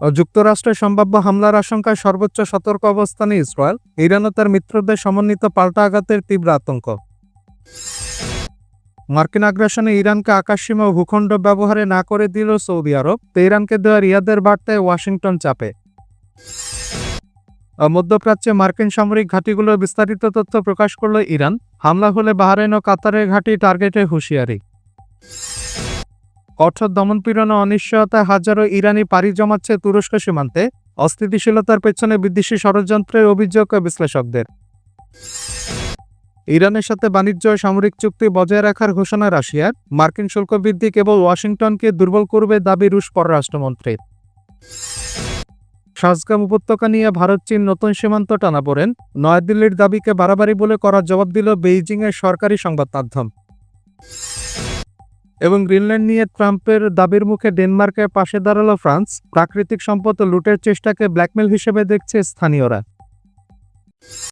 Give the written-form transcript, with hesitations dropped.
যুক্তরাষ্ট্রের সম্ভাব্য হামলার আশঙ্কায় সর্বোচ্চ সতর্ক অবস্থানে ইসরায়েল, ইরান ও তার মিত্রদের সমন্বিত পাল্টা আঘাতের তীব্র আতঙ্ক। মার্কিন আগ্রাসনে ইরানকে আকাশসীমা ও ভূখণ্ড ব্যবহারে না করে দিল সৌদি আরব, তেহরানকে দেওয়া রিয়াদের বার্তায় ওয়াশিংটন চাপে। মধ্যপ্রাচ্যে মার্কিন সামরিক ঘাঁটিগুলোর বিস্তারিত তথ্য প্রকাশ করল ইরান, হামলা হলে বাহরাইন ও কাতারের ঘাঁটি টার্গেটে হুঁশিয়ারি। কঠোর দমনপীড়ন ও অনিশ্চয়তায় হাজারো ইরানি পাড়ি জমাচ্ছে তুরস্ক সীমান্তে, অস্থিতিশীলতার পেছনে বিদেশি ষড়যন্ত্রের অভিযোগ বিশ্লেষকদের। ইরানের সাথে বাণিজ্য ও সামরিক চুক্তি বজায় রাখার ঘোষণা রাশিয়ার, মার্কিন শুল্ক বৃদ্ধি কেবল ওয়াশিংটনকে দুর্বল করবে দাবি রুশ পররাষ্ট্রমন্ত্রীর। শাহজাম উপত্যকা নিয়ে ভারত চীন নতুন সীমান্ত টানাপোড়েন, নয়াদিল্লির দাবিকে বাড়াবাড়ি বলে করার জবাব দিল বেইজিংয়ের সরকারি সংবাদ মাধ্যম। এবং গ্রিনল্যান্ড নিয়ে ট্রাম্পের দাবির মুখে ডেনমার্কের পাশে দাঁড়ালো ফ্রান্স, প্রাকৃতিক সম্পদ লুটের চেষ্টাকে ব্ল্যাকমেল হিসেবে দেখছে স্থানীয়রা।